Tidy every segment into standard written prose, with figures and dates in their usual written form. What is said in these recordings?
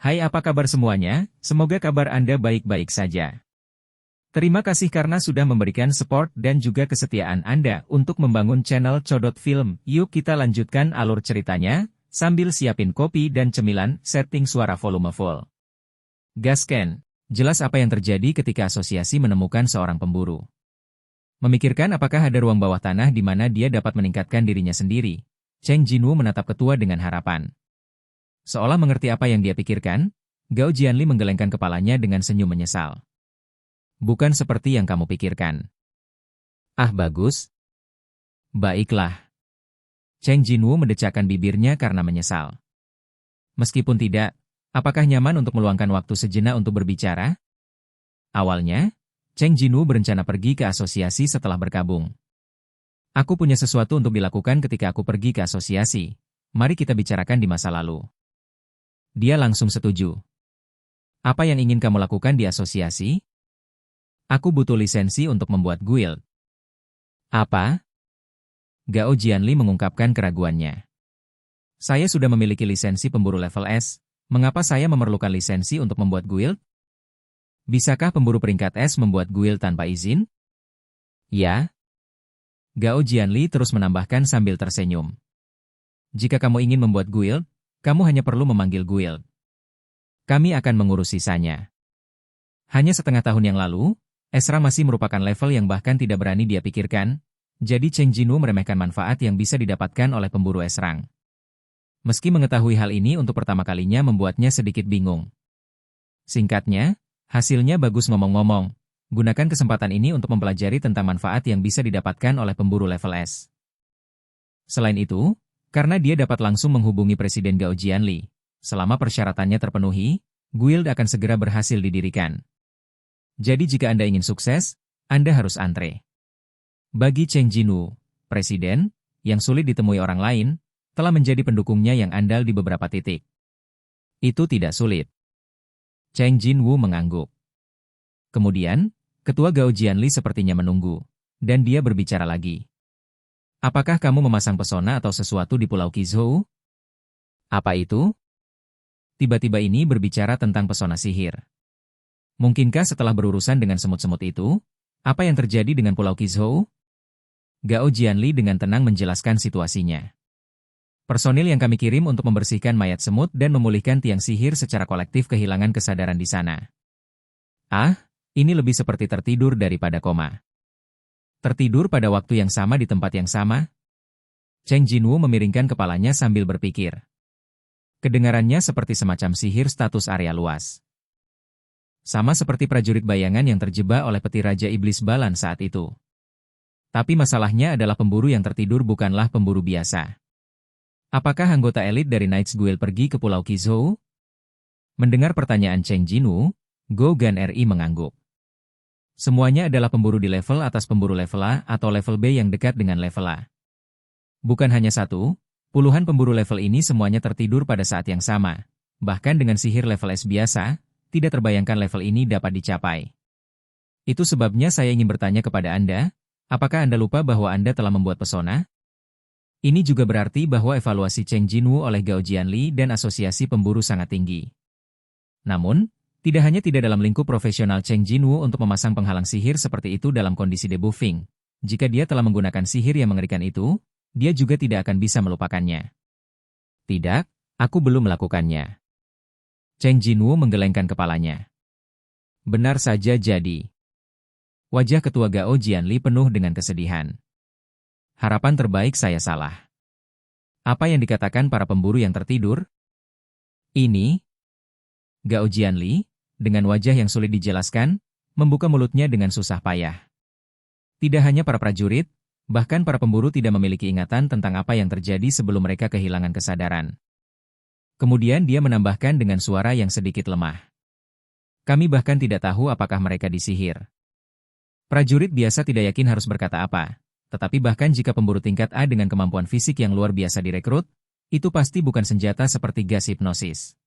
Hai, apa kabar semuanya? Semoga kabar Anda baik-baik saja. Terima kasih karena sudah memberikan support dan juga kesetiaan Anda untuk membangun channel Codot Film. Yuk kita lanjutkan alur ceritanya, sambil siapin kopi dan cemilan, setting suara volume full. Gasken, jelas apa yang terjadi ketika asosiasi menemukan seorang pemburu. Memikirkan apakah ada ruang bawah tanah di mana dia dapat meningkatkan dirinya sendiri, Cheng Jinwoo menatap ketua dengan harapan. Seolah mengerti apa yang dia pikirkan, Gao Jianli menggelengkan kepalanya dengan senyum menyesal. Bukan seperti yang kamu pikirkan. Ah, bagus. Baiklah. Cheng Jinwoo mendecakkan bibirnya karena menyesal. Meskipun tidak, apakah nyaman untuk meluangkan waktu sejenak untuk berbicara? Awalnya, Cheng Jinwoo berencana pergi ke asosiasi setelah berkabung. Aku punya sesuatu untuk dilakukan ketika aku pergi ke asosiasi. Mari kita bicarakan di masa lalu. Dia langsung setuju. Apa yang ingin kamu lakukan di asosiasi? Aku butuh lisensi untuk membuat guild. Apa? Gao Jianli mengungkapkan keraguannya. Saya sudah memiliki lisensi pemburu level S, mengapa saya memerlukan lisensi untuk membuat guild? Bisakah pemburu peringkat S membuat guild tanpa izin? Ya. Gao Jianli terus menambahkan sambil tersenyum. Jika kamu ingin membuat guild, kamu hanya perlu memanggil guild. Kami akan mengurus sisanya. Hanya setengah tahun yang lalu, Esra masih merupakan level yang bahkan tidak berani dia pikirkan, jadi Cheng Jinwoo meremehkan manfaat yang bisa didapatkan oleh pemburu Esrang. Meski mengetahui hal ini untuk pertama kalinya membuatnya sedikit bingung. Singkatnya, hasilnya bagus ngomong-ngomong. Gunakan kesempatan ini untuk mempelajari tentang manfaat yang bisa didapatkan oleh pemburu level S. Selain itu, karena dia dapat langsung menghubungi Presiden Gao Jianli, selama persyaratannya terpenuhi, guild akan segera berhasil didirikan. Jadi jika Anda ingin sukses, Anda harus antre. Bagi Cheng Jinwoo, Presiden, yang sulit ditemui orang lain, telah menjadi pendukungnya yang andal di beberapa titik. Itu tidak sulit. Cheng Jinwoo mengangguk. Kemudian, Ketua Gao Jianli sepertinya menunggu, dan dia berbicara lagi. Apakah kamu memasang pesona atau sesuatu di Pulau Qizhou? Apa itu? Tiba-tiba ini berbicara tentang pesona sihir. Mungkinkah setelah berurusan dengan semut-semut itu, apa yang terjadi dengan Pulau Qizhou? Gao Jianli dengan tenang menjelaskan situasinya. Personil yang kami kirim untuk membersihkan mayat semut dan memulihkan tiang sihir secara kolektif kehilangan kesadaran di sana. Ah, ini lebih seperti tertidur daripada koma. Tertidur pada waktu yang sama di tempat yang sama? Cheng Jinwoo memiringkan kepalanya sambil berpikir. Kedengarannya seperti semacam sihir status area luas. Sama seperti prajurit bayangan yang terjebak oleh peti Raja Iblis Balan saat itu. Tapi masalahnya adalah pemburu yang tertidur bukanlah pemburu biasa. Apakah anggota elit dari Knights Guild pergi ke Pulau Qizhou? Mendengar pertanyaan Cheng Jinwoo, Go Gan RI mengangguk. Semuanya adalah pemburu di level atas pemburu level A atau level B yang dekat dengan level A. Bukan hanya satu, puluhan pemburu level ini semuanya tertidur pada saat yang sama. Bahkan dengan sihir level S biasa, tidak terbayangkan level ini dapat dicapai. Itu sebabnya saya ingin bertanya kepada Anda, apakah Anda lupa bahwa Anda telah membuat pesona? Ini juga berarti bahwa evaluasi Cheng Jinwoo oleh Gao Jianli dan asosiasi pemburu sangat tinggi. Namun, tidak hanya tidak dalam lingkup profesional Cheng Jinwoo untuk memasang penghalang sihir seperti itu dalam kondisi debuffing. Jika dia telah menggunakan sihir yang mengerikan itu, dia juga tidak akan bisa melupakannya. Tidak, aku belum melakukannya. Cheng Jinwoo menggelengkan kepalanya. Benar saja jadi. Wajah Ketua Gao Jianli penuh dengan kesedihan. Harapan terbaik saya salah. Apa yang dikatakan para pemburu yang tertidur? Ini? Gao Jianli, dengan wajah yang sulit dijelaskan, membuka mulutnya dengan susah payah. Tidak hanya para prajurit, bahkan para pemburu tidak memiliki ingatan tentang apa yang terjadi sebelum mereka kehilangan kesadaran. Kemudian dia menambahkan dengan suara yang sedikit lemah. Kami bahkan tidak tahu apakah mereka disihir. Prajurit biasa tidak yakin harus berkata apa, tetapi bahkan jika pemburu tingkat A dengan kemampuan fisik yang luar biasa direkrut, itu pasti bukan senjata seperti gas hipnosis.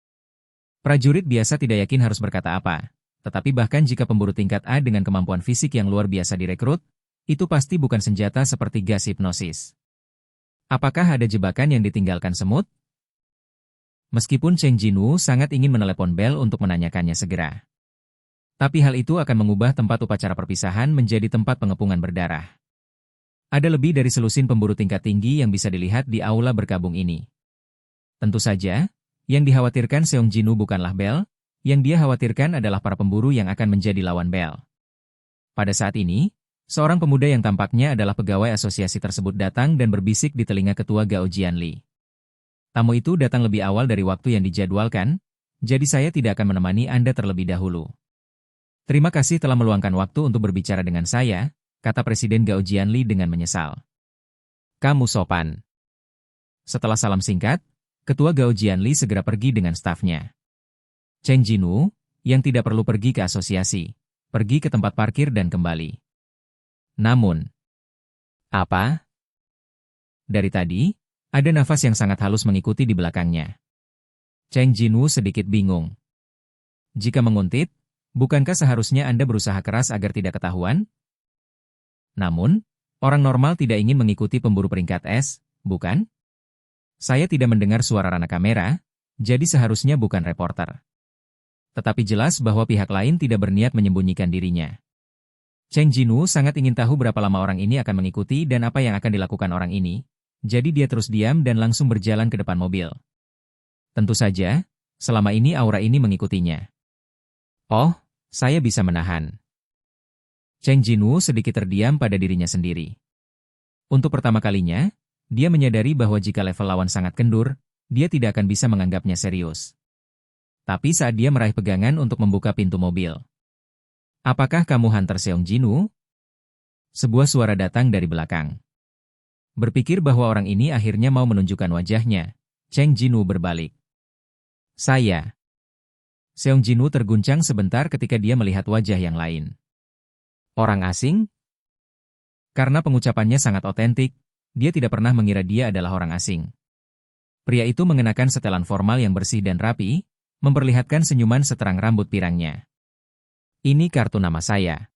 Prajurit biasa tidak yakin harus berkata apa, tetapi bahkan jika pemburu tingkat A dengan kemampuan fisik yang luar biasa direkrut, itu pasti bukan senjata seperti gas hipnosis. Apakah ada jebakan yang ditinggalkan semut? Meskipun Cheng Jinwoo sangat ingin menelepon Belle untuk menanyakannya segera. Tapi hal itu akan mengubah tempat upacara perpisahan menjadi tempat pengepungan berdarah. Ada lebih dari selusin pemburu tingkat tinggi yang bisa dilihat di aula berkabung ini. Tentu saja, yang dikhawatirkan Seong Jinwoo bukanlah Belle, yang dia khawatirkan adalah para pemburu yang akan menjadi lawan Belle. Pada saat ini, seorang pemuda yang tampaknya adalah pegawai asosiasi tersebut datang dan berbisik di telinga ketua Gao Jianli. Tamu itu datang lebih awal dari waktu yang dijadwalkan, jadi saya tidak akan menemani Anda terlebih dahulu. Terima kasih telah meluangkan waktu untuk berbicara dengan saya, kata Presiden Gao Jianli dengan menyesal. Kamu sopan. Setelah salam singkat, Ketua Gao Jianli segera pergi dengan stafnya. Cheng Jinwoo, yang tidak perlu pergi ke asosiasi, pergi ke tempat parkir dan kembali. Namun, apa? Dari tadi, ada nafas yang sangat halus mengikuti di belakangnya. Cheng Jinwoo sedikit bingung. Jika menguntit, bukankah seharusnya Anda berusaha keras agar tidak ketahuan? Namun, orang normal tidak ingin mengikuti pemburu peringkat S, bukan? Saya tidak mendengar suara rana kamera, jadi seharusnya bukan reporter. Tetapi jelas bahwa pihak lain tidak berniat menyembunyikan dirinya. Cheng Jinwoo sangat ingin tahu berapa lama orang ini akan mengikuti dan apa yang akan dilakukan orang ini. Jadi dia terus diam dan langsung berjalan ke depan mobil. Tentu saja, selama ini aura ini mengikutinya. Oh, saya bisa menahan. Cheng Jinwoo sedikit terdiam pada dirinya sendiri. Untuk pertama kalinya, dia menyadari bahwa jika level lawan sangat kendur, dia tidak akan bisa menganggapnya serius. Tapi saat dia meraih pegangan untuk membuka pintu mobil. Apakah kamu Hunter Seong Jinwoo? Sebuah suara datang dari belakang. Berpikir bahwa orang ini akhirnya mau menunjukkan wajahnya, Cheng Jinwoo berbalik. Saya. Seong Jinwoo terguncang sebentar ketika dia melihat wajah yang lain. Orang asing? Karena pengucapannya sangat otentik, dia tidak pernah mengira dia adalah orang asing. Pria itu mengenakan setelan formal yang bersih dan rapi, memperlihatkan senyuman seterang rambut pirangnya. Ini kartu nama saya.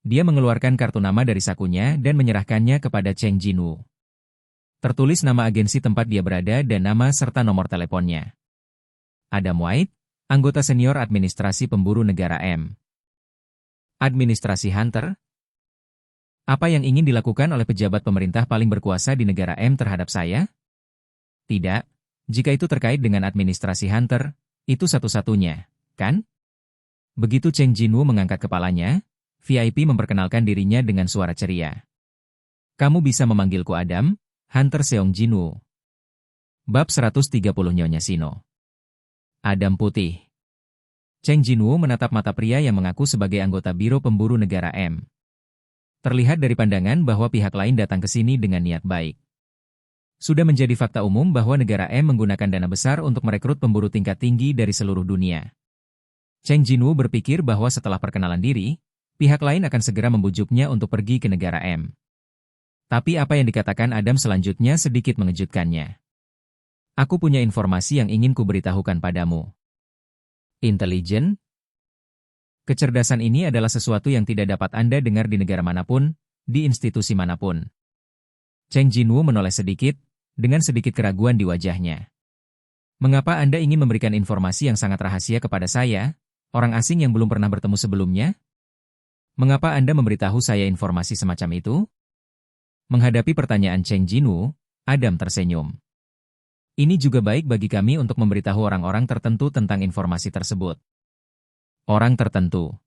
Dia mengeluarkan kartu nama dari sakunya dan menyerahkannya kepada Cheng Jinwoo. Tertulis nama agensi tempat dia berada dan nama serta nomor teleponnya. Adam White, anggota senior administrasi pemburu negara M. Administrasi Hunter? Apa yang ingin dilakukan oleh pejabat pemerintah paling berkuasa di negara M terhadap saya? Tidak, jika itu terkait dengan administrasi Hunter, itu satu-satunya, kan? Begitu Cheng Jinwoo mengangkat kepalanya, VIP memperkenalkan dirinya dengan suara ceria. Kamu bisa memanggilku Adam, Hunter Seong Jinwoo. Bab 130 Nyonya Sino. Adam putih. Cheng Jinwoo menatap mata pria yang mengaku sebagai anggota Biro Pemburu Negara M. Terlihat dari pandangan bahwa pihak lain datang ke sini dengan niat baik. Sudah menjadi fakta umum bahwa negara M menggunakan dana besar untuk merekrut pemburu tingkat tinggi dari seluruh dunia. Cheng Jinwoo berpikir bahwa setelah perkenalan diri, pihak lain akan segera membujuknya untuk pergi ke negara M. Tapi apa yang dikatakan Adam selanjutnya sedikit mengejutkannya. Aku punya informasi yang ingin kuberitahukan padamu. Intelijen? Kecerdasan ini adalah sesuatu yang tidak dapat Anda dengar di negara manapun, di institusi manapun. Cheng Jinwoo menoleh sedikit, dengan sedikit keraguan di wajahnya. Mengapa Anda ingin memberikan informasi yang sangat rahasia kepada saya, orang asing yang belum pernah bertemu sebelumnya? Mengapa Anda memberitahu saya informasi semacam itu? Menghadapi pertanyaan Cheng Jinwoo, Adam tersenyum. Ini juga baik bagi kami untuk memberitahu orang-orang tertentu tentang informasi tersebut. Orang tertentu.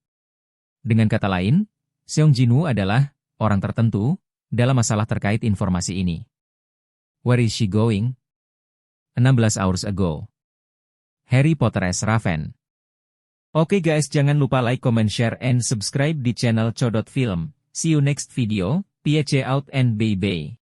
Dengan kata lain, Seong Jinwoo adalah orang tertentu dalam masalah terkait informasi ini. Where is she going? 16 hours ago. Harry Potter as Raven. Oke guys, jangan lupa like, comment, share, and subscribe di channel Codot Film. See you next video. Peace out and bye-bye.